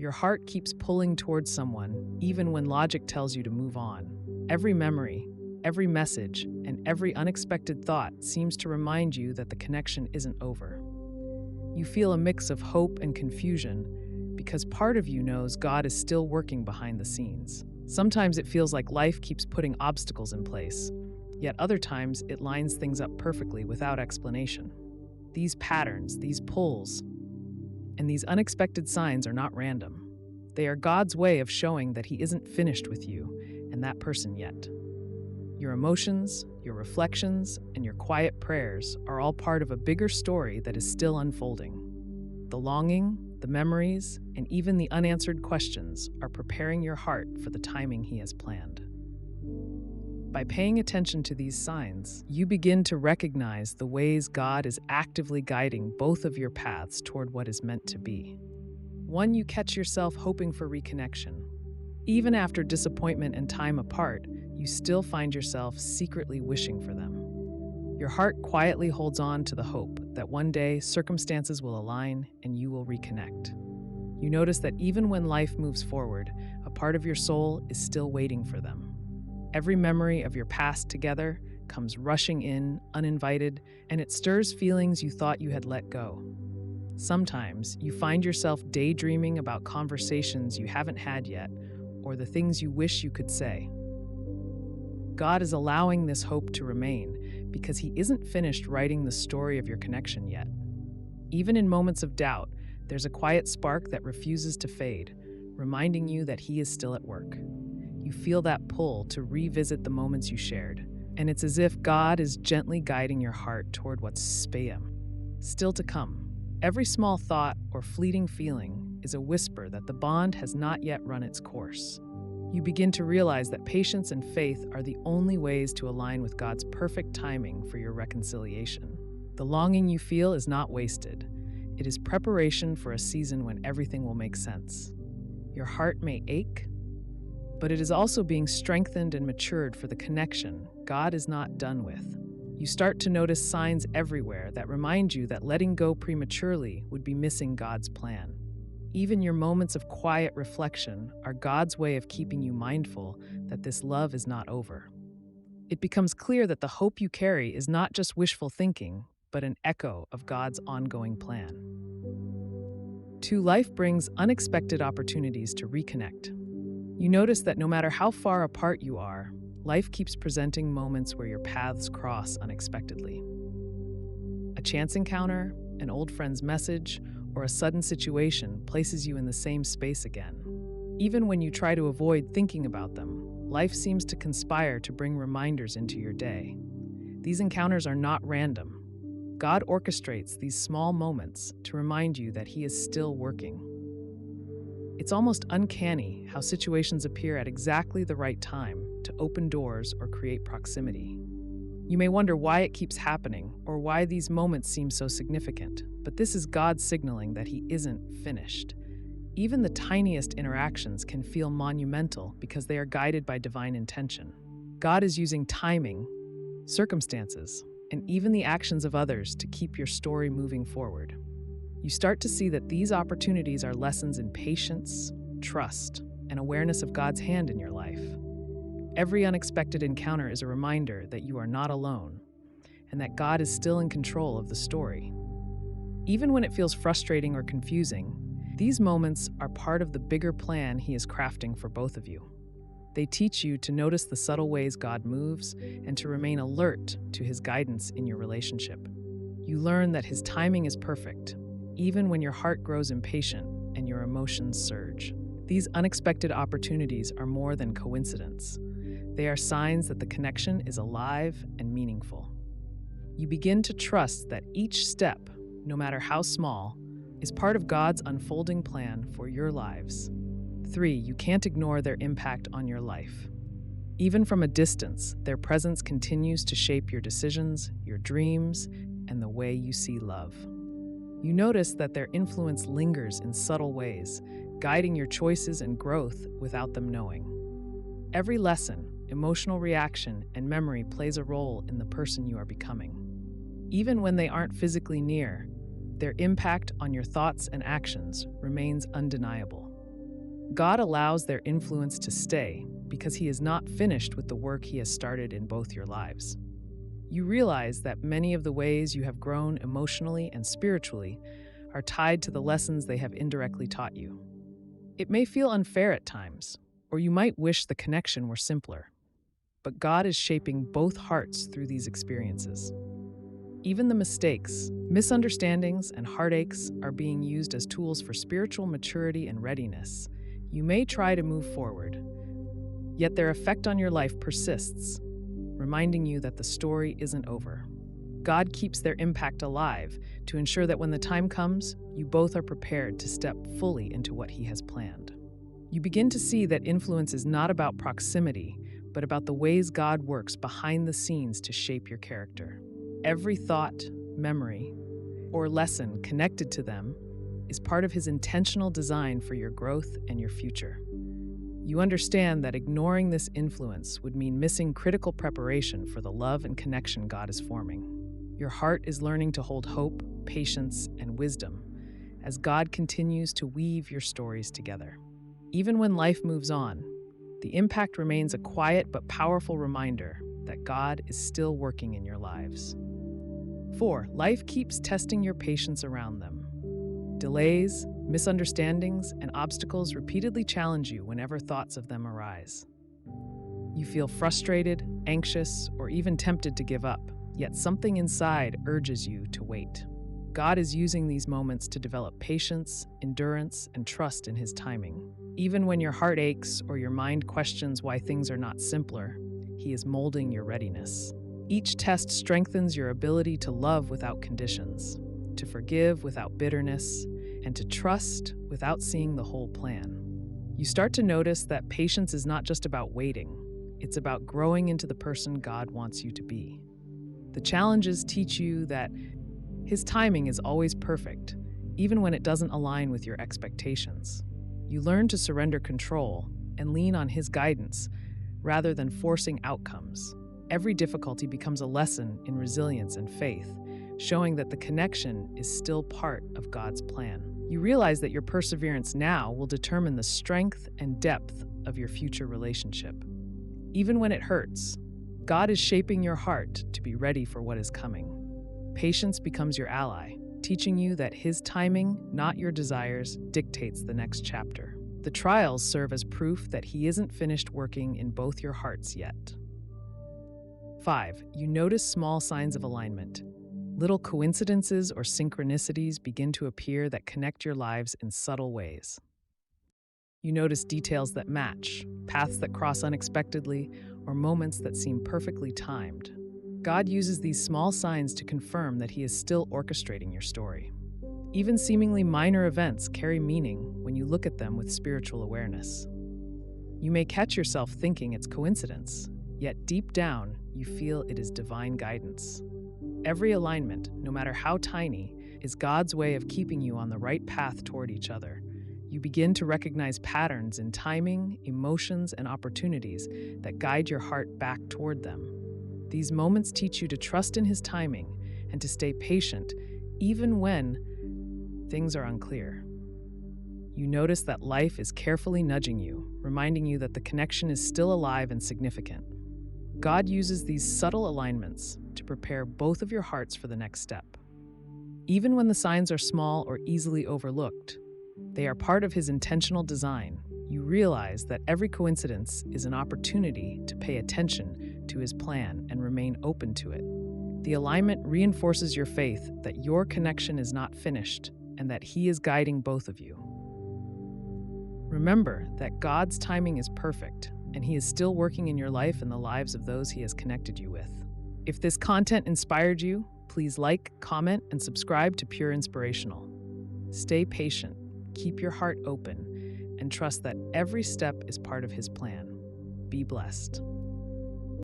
Your heart keeps pulling towards someone, even when logic tells you to move on. Every memory, every message, and every unexpected thought seems to remind you that the connection isn't over. You feel a mix of hope and confusion because part of you knows God is still working behind the scenes. Sometimes it feels like life keeps putting obstacles in place, yet other times it lines things up perfectly without explanation. These patterns, these pulls, and these unexpected signs are not random. They are God's way of showing that He isn't finished with you and that person yet. Your emotions, your reflections, and your quiet prayers are all part of a bigger story that is still unfolding. The longing, the memories, and even the unanswered questions are preparing your heart for the timing He has planned. By paying attention to these signs, you begin to recognize the ways God is actively guiding both of your paths toward what is meant to be. One, you catch yourself hoping for reconnection. Even after disappointment and time apart, you still find yourself secretly wishing for them. Your heart quietly holds on to the hope that one day circumstances will align and you will reconnect. You notice that even when life moves forward, a part of your soul is still waiting for them. Every memory of your past together comes rushing in, uninvited, and it stirs feelings you thought you had let go. Sometimes you find yourself daydreaming about conversations you haven't had yet, or the things you wish you could say. God is allowing this hope to remain because He isn't finished writing the story of your connection yet. Even in moments of doubt, there's a quiet spark that refuses to fade, reminding you that He is still at work. You feel that pull to revisit the moments you shared, and it's as if God is gently guiding your heart toward what's still to come. Every small thought or fleeting feeling is a whisper that the bond has not yet run its course. You begin to realize that patience and faith are the only ways to align with God's perfect timing for your reconciliation. The longing you feel is not wasted. It is preparation for a season when everything will make sense. Your heart may ache, but it is also being strengthened and matured for the connection God is not done with. You start to notice signs everywhere that remind you that letting go prematurely would be missing God's plan. Even your moments of quiet reflection are God's way of keeping you mindful that this love is not over. It becomes clear that the hope you carry is not just wishful thinking, but an echo of God's ongoing plan. 2. Life brings unexpected opportunities to reconnect. You notice that no matter how far apart you are, life keeps presenting moments where your paths cross unexpectedly. A chance encounter, an old friend's message, or a sudden situation places you in the same space again. Even when you try to avoid thinking about them, life seems to conspire to bring reminders into your day. These encounters are not random. God orchestrates these small moments to remind you that He is still working. It's almost uncanny how situations appear at exactly the right time to open doors or create proximity. You may wonder why it keeps happening or why these moments seem so significant, but this is God signaling that He isn't finished. Even the tiniest interactions can feel monumental because they are guided by divine intention. God is using timing, circumstances, and even the actions of others to keep your story moving forward. You start to see that these opportunities are lessons in patience, trust, and awareness of God's hand in your life. Every unexpected encounter is a reminder that you are not alone and that God is still in control of the story. Even when it feels frustrating or confusing, these moments are part of the bigger plan He is crafting for both of you. They teach you to notice the subtle ways God moves and to remain alert to His guidance in your relationship. You learn that His timing is perfect, even when your heart grows impatient and your emotions surge. These unexpected opportunities are more than coincidence. They are signs that the connection is alive and meaningful. You begin to trust that each step, no matter how small, is part of God's unfolding plan for your lives. 3. You can't ignore their impact on your life. Even from a distance, their presence continues to shape your decisions, your dreams, and the way you see love. You notice that their influence lingers in subtle ways, guiding your choices and growth without them knowing. Every lesson, emotional reaction, and memory plays a role in the person you are becoming. Even when they aren't physically near, their impact on your thoughts and actions remains undeniable. God allows their influence to stay because He is not finished with the work He has started in both your lives. You realize that many of the ways you have grown emotionally and spiritually are tied to the lessons they have indirectly taught you. It may feel unfair at times, or you might wish the connection were simpler, but God is shaping both hearts through these experiences. Even the mistakes, misunderstandings, and heartaches are being used as tools for spiritual maturity and readiness. You may try to move forward, yet their effect on your life persists, reminding you that the story isn't over. God keeps their impact alive to ensure that when the time comes, you both are prepared to step fully into what He has planned. You begin to see that influence is not about proximity, but about the ways God works behind the scenes to shape your character. Every thought, memory, or lesson connected to them is part of His intentional design for your growth and your future. You understand that ignoring this influence would mean missing critical preparation for the love and connection God is forming. Your heart is learning to hold hope, patience, and wisdom as God continues to weave your stories together. Even when life moves on, the impact remains a quiet but powerful reminder that God is still working in your lives. 4. Life keeps testing your patience around them. Delays, misunderstandings, and obstacles repeatedly challenge you whenever thoughts of them arise. You feel frustrated, anxious, or even tempted to give up, yet something inside urges you to wait. God is using these moments to develop patience, endurance, and trust in His timing. Even when your heart aches or your mind questions why things are not simpler, He is molding your readiness. Each test strengthens your ability to love without conditions, to forgive without bitterness, and to trust without seeing the whole plan. You start to notice that patience is not just about waiting, it's about growing into the person God wants you to be. The challenges teach you that His timing is always perfect, even when it doesn't align with your expectations. You learn to surrender control and lean on His guidance rather than forcing outcomes. Every difficulty becomes a lesson in resilience and faith, showing that the connection is still part of God's plan. You realize that your perseverance now will determine the strength and depth of your future relationship. Even when it hurts, God is shaping your heart to be ready for what is coming. Patience becomes your ally, teaching you that His timing, not your desires, dictates the next chapter. The trials serve as proof that He isn't finished working in both your hearts yet. 5. You notice small signs of alignment. Little coincidences or synchronicities begin to appear that connect your lives in subtle ways. You notice details that match, paths that cross unexpectedly, or moments that seem perfectly timed. God uses these small signs to confirm that He is still orchestrating your story. Even seemingly minor events carry meaning when you look at them with spiritual awareness. You may catch yourself thinking it's coincidence, yet deep down, you feel it is divine guidance. Every alignment, no matter how tiny, is God's way of keeping you on the right path toward each other. You begin to recognize patterns in timing, emotions, and opportunities that guide your heart back toward them. These moments teach you to trust in His timing and to stay patient, even when things are unclear. You notice that life is carefully nudging you, reminding you that the connection is still alive and significant. God uses these subtle alignments to prepare both of your hearts for the next step. Even when the signs are small or easily overlooked, they are part of His intentional design. You realize that every coincidence is an opportunity to pay attention to His plan and remain open to it. The alignment reinforces your faith that your connection is not finished and that He is guiding both of you. Remember that God's timing is perfect, and He is still working in your life and the lives of those He has connected you with. If this content inspired you, please like, comment, and subscribe to Pure Inspirational. Stay patient, keep your heart open, and trust that every step is part of His plan. Be blessed.